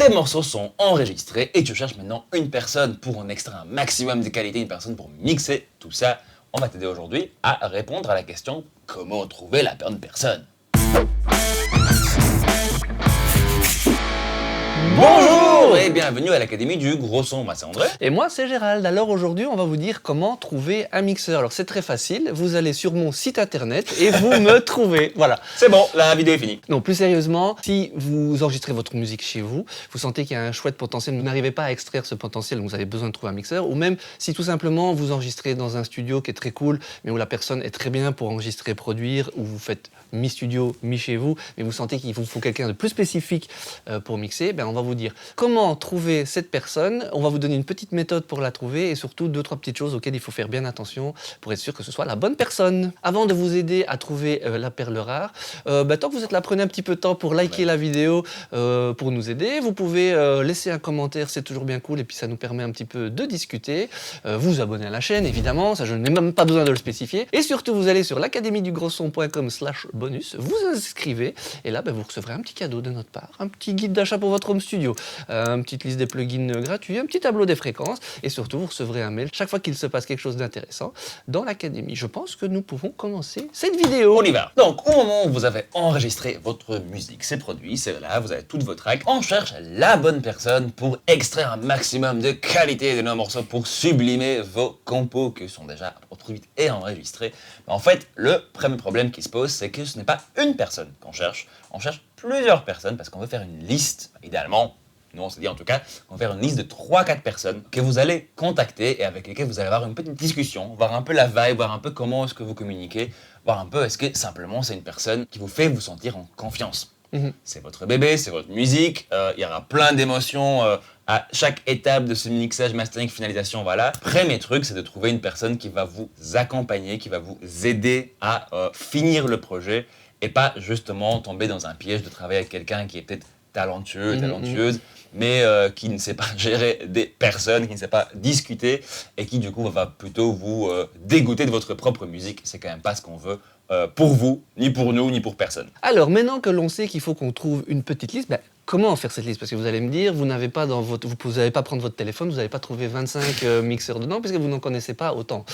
les morceaux sont enregistrés et tu cherches maintenant une personne pour en extraire un maximum de qualité, une personne pour mixer tout ça. On va t'aider aujourd'hui à répondre à la question comment trouver la bonne personne. Bonjour et bienvenue à l'Académie du Gros Son, moi c'est André. Et moi c'est Gérald. Alors aujourd'hui on va vous dire comment trouver un mixeur. Alors c'est très facile, vous allez sur mon site internet et vous me trouvez. Voilà. C'est bon, la vidéo est finie. Non, plus sérieusement, si vous enregistrez votre musique chez vous, vous sentez qu'il y a un chouette potentiel, vous n'arrivez pas à extraire ce potentiel, donc vous avez besoin de trouver un mixeur, ou même si tout simplement vous enregistrez dans un studio qui est très cool, mais où la personne est très bien pour enregistrer, produire, où vous faites mi-studio, mi-chez vous, mais vous sentez qu'il vous faut quelqu'un de plus spécifique pour mixer, ben on va vous dire comment trouver cette personne, on va vous donner une petite méthode pour la trouver et surtout 2-3 petites choses auxquelles il faut faire bien attention pour être sûr que ce soit la bonne personne. Avant de vous aider à trouver la perle rare, tant que vous êtes là, prenez un petit peu de temps pour liker la vidéo pour nous aider. Vous pouvez laisser un commentaire, c'est toujours bien cool et puis ça nous permet un petit peu de discuter. Vous abonner à la chaîne, évidemment, ça je n'ai même pas besoin de le spécifier. Et surtout, vous allez sur l'academiedugrosson.com/bonus, vous inscrivez et là, vous recevrez un petit cadeau de notre part, un petit guide d'achat pour votre home studio, une petite liste des plugins gratuits, un petit tableau des fréquences et surtout, vous recevrez un mail chaque fois qu'il se passe quelque chose d'intéressant dans l'académie. Je pense que nous pouvons commencer cette vidéo. On y va. Donc, au moment où vous avez enregistré votre musique, c'est produit, c'est là, vous avez toutes vos tracks. On cherche la bonne personne pour extraire un maximum de qualité de nos morceaux, pour sublimer vos compos qui sont déjà produites et enregistrées. En fait, le premier problème qui se pose, c'est que ce n'est pas une personne qu'on cherche. On cherche plusieurs personnes parce qu'on veut faire une liste, idéalement. Nous, on s'est dit en tout cas, on va faire une liste de 3-4 personnes que vous allez contacter et avec lesquelles vous allez avoir une petite discussion, voir un peu la vibe, voir un peu comment est-ce que vous communiquez, voir un peu est-ce que simplement c'est une personne qui vous fait vous sentir en confiance. C'est votre bébé, c'est votre musique, il y aura plein d'émotions à chaque étape de ce mixage, mastering, finalisation, voilà. Premier truc, c'est de trouver une personne qui va vous accompagner, qui va vous aider à finir le projet et pas justement tomber dans un piège de travailler avec quelqu'un qui est peut-être talentueuse, mais qui ne sait pas gérer des personnes, qui ne sait pas discuter et qui du coup va plutôt vous dégoûter de votre propre musique. C'est quand même pas ce qu'on veut pour vous, ni pour nous, ni pour personne. Alors maintenant que l'on sait qu'il faut qu'on trouve une petite liste, comment faire cette liste? Parce que vous allez me dire, vous n'avez pas vous n'allez pas prendre votre téléphone, vous n'allez pas trouver 25 mixeurs dedans, parce que vous n'en connaissez pas autant.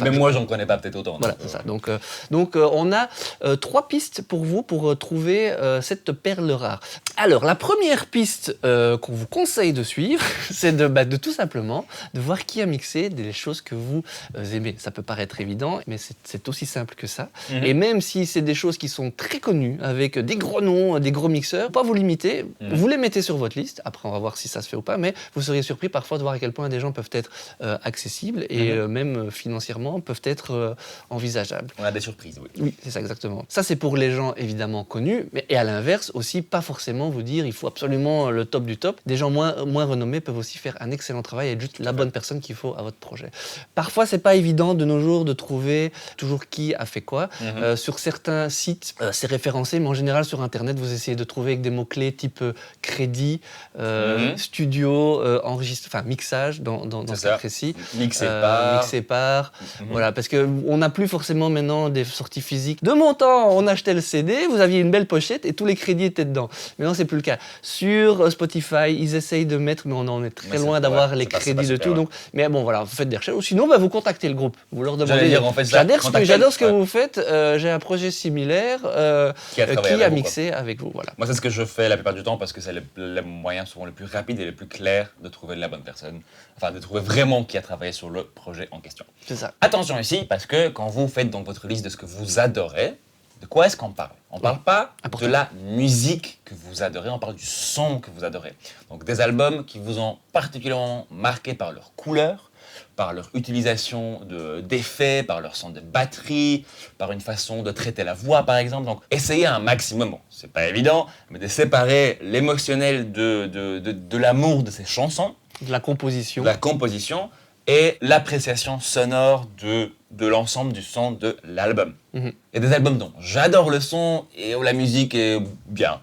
Mais moi, j'en connais pas peut-être autant. Voilà, c'est ça. Donc on a 3 pistes pour vous pour trouver cette perle rare. Alors, la première piste qu'on vous conseille de suivre, c'est de tout simplement de voir qui a mixé des choses que vous aimez. Ça peut paraître évident, mais c'est aussi simple que ça. Et même si c'est des choses qui sont très connues, avec des gros noms, des gros mixeurs, pas vous limiter, vous les mettez sur votre liste. Après, on va voir si ça se fait ou pas, mais vous seriez surpris parfois de voir à quel point des gens peuvent être accessibles et même financièrement peuvent être envisageables. On a des surprises, oui. Oui, c'est ça exactement. Ça, c'est pour les gens évidemment connus, mais et à l'inverse aussi, pas forcément vous dire il faut absolument le top du top. Des gens moins renommés peuvent aussi faire un excellent travail et être juste la bonne personne qu'il faut à votre projet. Parfois, c'est pas évident de nos jours de trouver toujours qui a fait quoi. Sur certains sites, c'est référencé, mais en général sur Internet, vous essayez de trouver avec des mots-clés type crédit, studio, mixage dans ce cas précis. Mixé par. Voilà, parce qu'on n'a plus forcément maintenant des sorties physiques. De mon temps, on achetait le CD, vous aviez une belle pochette et tous les crédits étaient dedans. Maintenant, c'est plus le cas. Sur Spotify, ils essayent de mettre, mais on en est très loin d'avoir les crédits de tout. Donc, mais bon, voilà, vous faites des recherches. Ou sinon, vous contactez le groupe. Vous leur demandez. J'adore ce que vous faites. J'ai un projet similaire qui a mixé avec vous. Voilà. Moi, c'est ce que je fais la plupart du temps parce que c'est le moyen souvent le plus rapide et le plus clair de trouver la bonne personne. Enfin, de trouver vraiment qui a travaillé sur le projet en question. C'est ça. Attention ici, parce que quand vous faites donc votre liste de ce que vous adorez, de quoi est-ce qu'on parle? On ne parle pas de la musique que vous adorez, on parle du son que vous adorez. Donc des albums qui vous ont particulièrement marqué par leur couleur, par leur utilisation d'effets, par leur son de batterie, par une façon de traiter la voix par exemple. Donc essayez un maximum, bon, c'est pas évident, mais de séparer l'émotionnel de l'amour de ces chansons. De la composition. Et l'appréciation sonore de l'ensemble du son de l'album. Il y a des albums dont j'adore le son et où la musique est bien.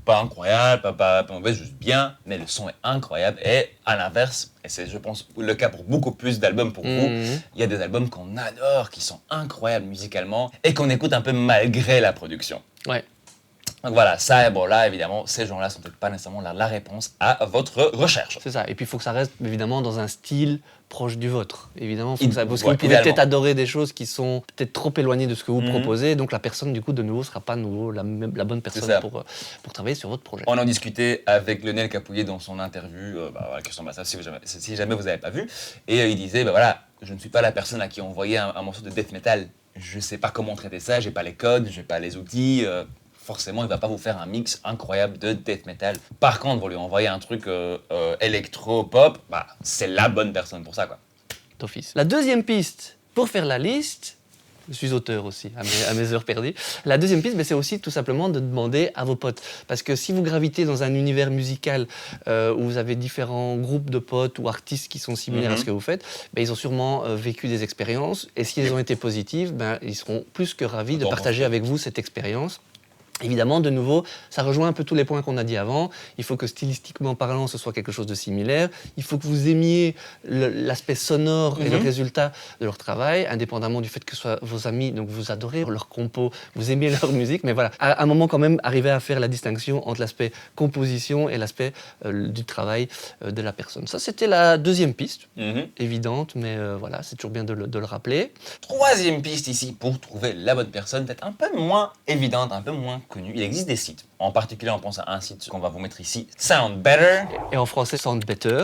Pas incroyable, pas mauvaise, juste bien, mais le son est incroyable. Et à l'inverse, et c'est je pense le cas pour beaucoup plus d'albums pour vous, il y a des albums qu'on adore, qui sont incroyables musicalement et qu'on écoute un peu malgré la production. Ouais. Donc voilà, ça, bon là, évidemment, ces gens-là sont peut-être pas nécessairement la réponse à votre recherche. C'est ça. Et puis il faut que ça reste évidemment dans un style proche du vôtre. Évidemment, faut Il- que ça, parce que ouais, vous pouvez idéalement. peut-être adorer des choses qui sont peut-être trop éloignées de ce que vous Mhm. proposez. Donc la personne, du coup, de nouveau, sera pas de nouveau la bonne ça. personne pour travailler sur votre projet. On en discutait avec Lionel Capouillet dans son interview, voilà, question Massaf, si jamais vous n'avez pas vu. Et il disait, voilà, je ne suis pas la personne à qui on envoyait un morceau de death metal. Je ne sais pas comment traiter ça, j'ai pas les codes, j'ai pas les outils. Forcément, il va pas vous faire un mix incroyable de death metal. Par contre, vous lui envoyez un truc électro-pop, bah, c'est la bonne personne pour ça, quoi. D'office. La deuxième piste, pour faire la liste, je suis auteur aussi, à mes heures perdues. La deuxième piste, c'est aussi tout simplement de demander à vos potes. Parce que si vous gravitez dans un univers musical où vous avez différents groupes de potes ou artistes qui sont similaires à ce que vous faites, ils ont sûrement vécu des expériences. Et si elles ont été positives, ils seront plus que ravis de partager avec vous cette expérience. Évidemment, de nouveau, ça rejoint un peu tous les points qu'on a dit avant. Il faut que stylistiquement parlant, ce soit quelque chose de similaire. Il faut que vous aimiez l'aspect sonore et le résultat de leur travail, indépendamment du fait que ce soit vos amis, donc vous adorez leur compo, vous aimez leur musique. Mais voilà, à un moment quand même, arriver à faire la distinction entre l'aspect composition et l'aspect du travail de la personne. Ça, c'était la deuxième piste, évidente, mais voilà, c'est toujours bien de le rappeler. Troisième piste ici pour trouver la bonne personne, peut-être un peu moins évidente, un peu moins connue. Il existe des sites. En particulier, on pense à un site qu'on va vous mettre ici, Sound Better. Et en français, Sound Better.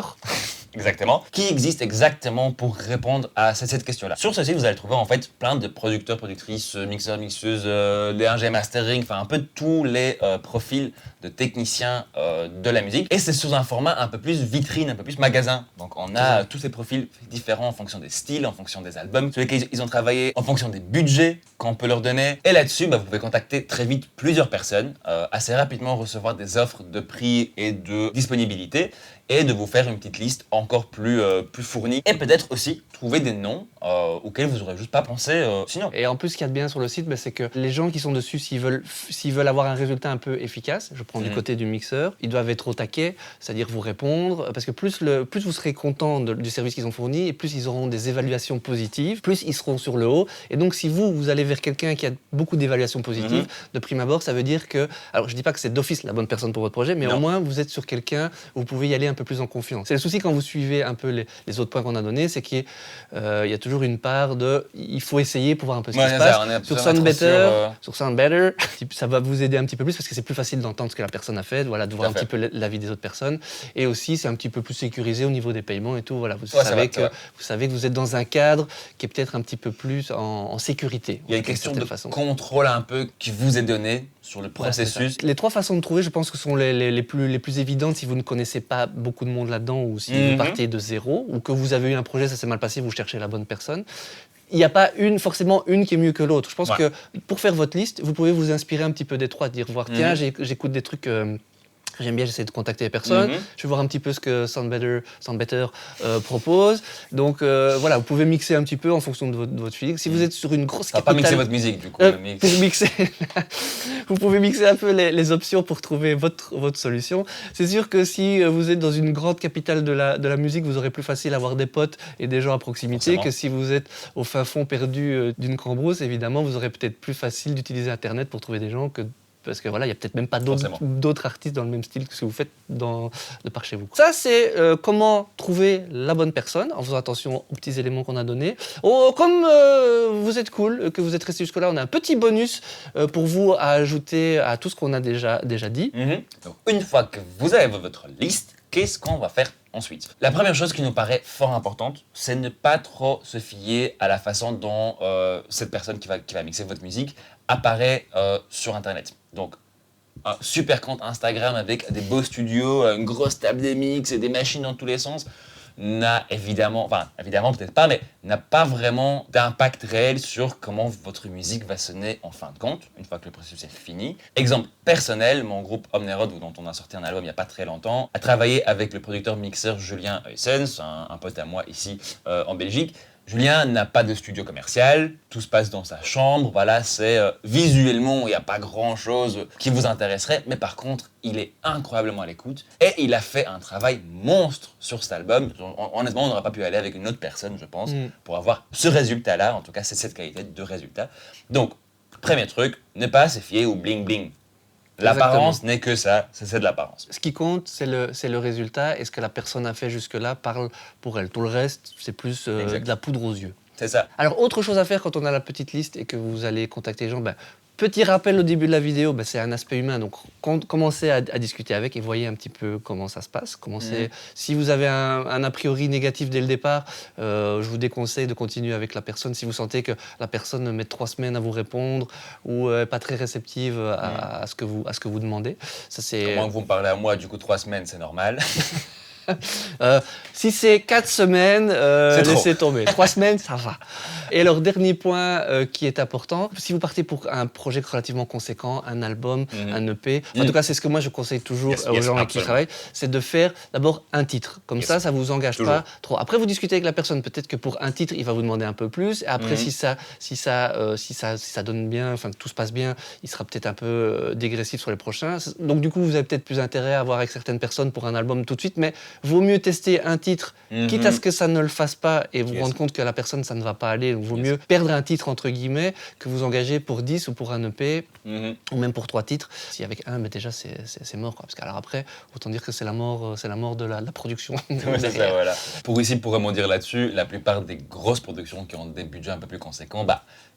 Exactement, qui existe exactement pour répondre à cette question-là. Sur ce site, vous allez trouver en fait plein de producteurs, productrices, mixeurs, mixeuses, des ingé mastering, enfin un peu tous les profils de techniciens de la musique. Et c'est sous un format un peu plus vitrine, un peu plus magasin. Donc on a tous ces profils différents en fonction des styles, en fonction des albums, sur lesquels ils ont travaillé, en fonction des budgets qu'on peut leur donner. Et là-dessus, vous pouvez contacter très vite plusieurs personnes, assez rapidement recevoir des offres de prix et de disponibilité, et de vous faire une petite liste encore plus fournie. Et peut-être aussi trouver des noms auxquels vous n'aurez juste pas pensé sinon. Et en plus, ce qu'il y a de bien sur le site, c'est que les gens qui sont dessus, s'ils veulent avoir un résultat un peu efficace, je prends du côté du mixeur, ils doivent être au taquet, c'est-à-dire vous répondre, parce que plus vous serez content du service qu'ils ont fourni, et plus ils auront des évaluations positives, plus ils seront sur le haut. Et donc, si vous allez vers quelqu'un qui a beaucoup d'évaluations positives, de prime abord, ça veut dire que, alors je dis pas que c'est d'office la bonne personne pour votre projet, mais au moins vous êtes sur quelqu'un où vous pouvez y aller un peu plus en confiance. C'est le souci quand vous suivez un peu les autres points qu'on a donnés, c'est qu'il y a toujours une part de il faut essayer pour voir un peu ce qui se passe. Sur Sound Better, ça va vous aider un petit peu plus parce que c'est plus facile d'entendre ce que la personne a fait, voilà, de voir un petit peu l'avis des autres personnes. Et aussi, c'est un petit peu plus sécurisé au niveau des paiements et tout. Voilà, vous savez que vous êtes dans un cadre qui est peut-être un petit peu plus en sécurité. Il y a une question de contrôle un peu qui vous est donnée sur le processus. Les trois façons de trouver, je pense que sont les plus évidentes si vous ne connaissez pas beaucoup de monde là-dedans ou si vous partez de zéro ou que vous avez eu un projet, ça s'est mal passé, vous cherchez la bonne personne. Il n'y a pas forcément une qui est mieux que l'autre. Je pense que pour faire votre liste, vous pouvez vous inspirer un petit peu des trois, dire voir tiens, j'écoute des trucs j'aime bien, j'essaie de contacter les personnes, je vais voir un petit peu ce que Sound Better propose. Donc voilà, vous pouvez mixer un petit peu en fonction de votre feeling. Si vous êtes sur une grosse capitale... pas mixer votre musique du coup. Pour mixer, vous pouvez mixer un peu les options pour trouver votre solution. C'est sûr que si vous êtes dans une grande capitale de la musique, vous aurez plus facile à avoir des potes et des gens à proximité que si vous êtes au fin fond perdu d'une cambrousse. Évidemment, vous aurez peut-être plus facile d'utiliser Internet pour trouver des gens parce que voilà, il n'y a peut-être même pas d'autres artistes dans le même style que ce que vous faites de par chez vous. Ça, c'est comment trouver la bonne personne, en faisant attention aux petits éléments qu'on a donnés. Comme vous êtes cool, que vous êtes resté jusque-là, on a un petit bonus pour vous à ajouter à tout ce qu'on a déjà dit. Donc, une fois que vous avez votre liste, qu'est-ce qu'on va faire ensuite? La première chose qui nous paraît fort importante, c'est ne pas trop se fier à la façon dont cette personne qui va mixer votre musique apparaît sur Internet. Donc, un super compte Instagram avec des beaux studios, une grosse table de mix et des machines dans tous les sens, n'a évidemment peut-être pas, mais n'a pas vraiment d'impact réel sur comment votre musique va sonner en fin de compte, une fois que le processus est fini. Exemple personnel, mon groupe Omnerod, dont on a sorti un album il n'y a pas très longtemps, a travaillé avec le producteur-mixeur Julien Huysens, un pote à moi ici en Belgique. Julien n'a pas de studio commercial, tout se passe dans sa chambre, voilà, c'est visuellement, il n'y a pas grand-chose qui vous intéresserait, mais par contre, il est incroyablement à l'écoute et il a fait un travail monstre sur cet album. Honnêtement, on n'aurait pas pu aller avec une autre personne, je pense, pour avoir ce résultat-là, en tout cas, c'est cette qualité de résultat. Donc, premier truc, ne pas se fier au bling-bling. L'apparence n'est que ça, c'est de l'apparence. Ce qui compte, c'est le résultat et ce que la personne a fait jusque-là parle pour elle. Tout le reste, c'est plus de la poudre aux yeux. C'est ça. Alors, autre chose à faire quand on a la petite liste et que vous allez contacter les gens, petit rappel au début de la vidéo, c'est un aspect humain, donc commencez à discuter avec et voyez un petit peu comment ça se passe. Si vous avez un a priori négatif dès le départ, je vous déconseille de continuer avec la personne. Si vous sentez que la personne met 3 semaines à vous répondre ou n'est pas très réceptive à ce que vous demandez. Ça, c'est... Comment vous me parlez à moi, du coup 3 semaines, c'est normal. Si c'est 4 semaines, laissez tomber. 3 semaines, ça va. Et alors, dernier point qui est important, si vous partez pour un projet relativement conséquent, un album, un EP, en tout cas, c'est ce que moi je conseille toujours aux gens avec qui je travaille, c'est de faire d'abord un titre. Comme ça vous engage pas trop. Après, vous discutez avec la personne. Peut-être que pour un titre, il va vous demander un peu plus. Et après, si ça donne bien, enfin que tout se passe bien, il sera peut-être un peu dégressif sur les prochains. Donc, du coup, vous avez peut-être plus intérêt à voir avec certaines personnes pour un album tout de suite, mais vaut mieux tester un titre, quitte à ce que ça ne le fasse pas et vous rendre compte que la personne, ça ne va pas aller. Donc, vaut mieux perdre un titre, entre guillemets, que vous engager pour 10 ou pour un EP, ou même pour 3 titres. Si avec un, déjà, c'est mort, quoi. Parce qu'alors après, autant dire que c'est la mort de la production. C'est ça, voilà. Pour rebondir là-dessus, la plupart des grosses productions qui ont des budgets un peu plus conséquents,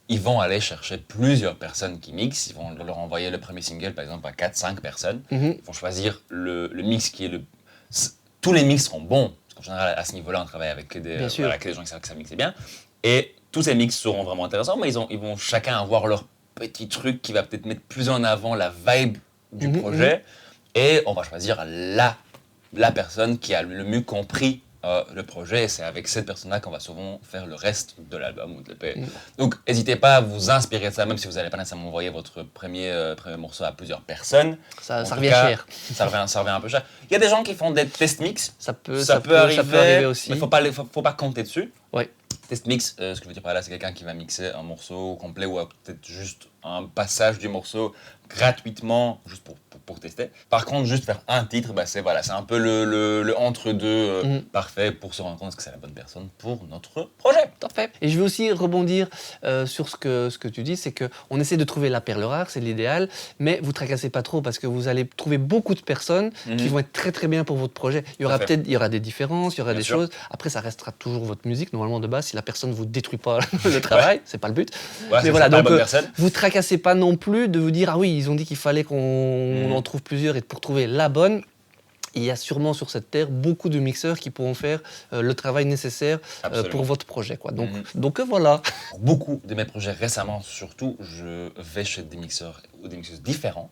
ils vont aller chercher plusieurs personnes qui mixent. Ils vont leur envoyer le premier single, par exemple, à 4-5 personnes. Ils vont choisir le mix qui est le... Tous les mix seront bons, parce qu'en général, à ce niveau-là, on travaille avec des gens qui savent que ça mixe bien. Et tous ces mix seront vraiment intéressants, mais ils vont chacun avoir leur petit truc qui va peut-être mettre plus en avant la vibe du projet. Et on va choisir la personne qui a le mieux compris le projet. Et c'est avec cette personne-là qu'on va souvent faire le reste de l'album ou de l'EP. Donc, n'hésitez pas à vous inspirer de ça, même si vous n'allez pas nécessairement envoyer votre premier morceau à plusieurs personnes. Ça revient cher. Ça revient un peu cher. Il y a des gens qui font des test mix. Ça peut arriver aussi. Mais faut pas compter dessus. Ouais. Test mix, ce que je veux dire par là, c'est quelqu'un qui va mixer un morceau complet ou peut-être juste un passage du morceau gratuitement, juste pour tester. Par contre, juste faire un titre, c'est un peu le entre-deux parfait pour se rendre compte que c'est la bonne personne pour notre projet. Parfait. Et je veux aussi rebondir sur ce que tu dis, c'est qu'on essaie de trouver la perle rare, c'est l'idéal, mais vous tracassez pas trop parce que vous allez trouver beaucoup de personnes qui vont être très très bien pour votre projet. Il y aura des différences, il y aura des choses. Après, ça restera toujours votre musique, normalement de base, si la personne vous détruit pas le travail, c'est pas le but. Mais voilà, donc vous tracassez pas non plus de vous dire ah oui, ils ont dit qu'il fallait qu'on en trouve plusieurs et pour trouver la bonne. Il y a sûrement sur cette terre beaucoup de mixeurs qui pourront faire le travail nécessaire pour votre projet, quoi. Donc voilà. Pour beaucoup de mes projets récemment, surtout, je vais chez des mixeurs ou des mixeuses différents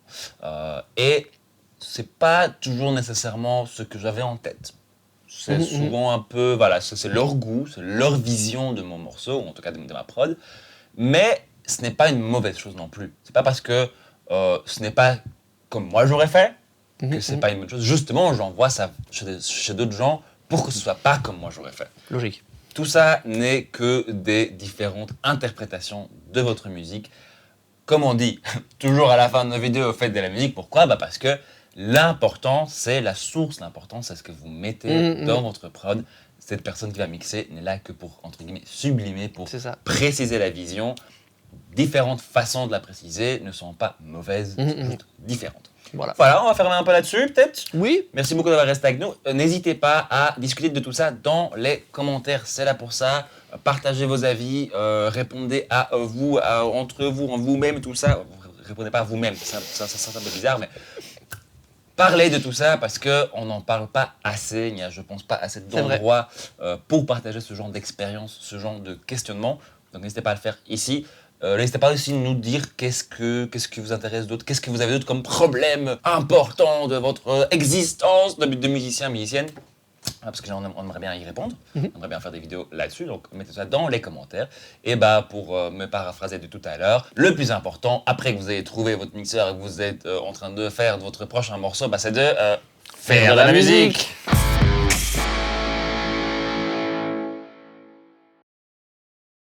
et c'est pas toujours nécessairement ce que j'avais en tête. C'est souvent un peu, c'est leur goût, c'est leur vision de mon morceau, ou en tout cas de ma prod, mais ce n'est pas une mauvaise chose non plus. C'est pas parce que ce n'est pas comme moi j'aurais fait que c'est pas une bonne chose. Justement, j'envoie ça chez d'autres gens pour que ce soit pas comme moi j'aurais fait. Logique. Tout ça n'est que des différentes interprétations de votre musique. Comme on dit toujours à la fin de nos vidéos, faites de la musique. Pourquoi ? Parce que l'important, c'est la source. L'important, c'est ce que vous mettez dans votre prod. Cette personne qui va mixer n'est là que pour, entre guillemets, sublimer, pour préciser la vision. Différentes façons de la préciser ne sont pas mauvaises, juste différentes. Voilà, on va fermer un peu là-dessus, peut-être. Oui. Merci beaucoup d'avoir resté avec nous. N'hésitez pas à discuter de tout ça dans les commentaires. C'est là pour ça. Partagez vos avis, répondez à vous, entre vous, en vous-même, tout ça. Répondez pas à vous-même, ça un peu bizarre, mais parlez de tout ça parce qu'on n'en parle pas assez. Il n'y a, je pense, pas assez d'endroits pour partager ce genre d'expérience, ce genre de questionnement. Donc n'hésitez pas à le faire ici. N'hésitez pas aussi à nous dire qu'est-ce que vous intéresse d'autre, qu'est-ce que vous avez d'autre comme problème important de votre existence de musicien, musicienne. Parce que on aimerait bien y répondre, on aimerait bien faire des vidéos là-dessus, donc mettez ça dans les commentaires. Et pour me paraphraser de tout à l'heure, le plus important, après que vous ayez trouvé votre mixeur et que vous êtes en train de faire votre prochain morceau, c'est de faire de la musique.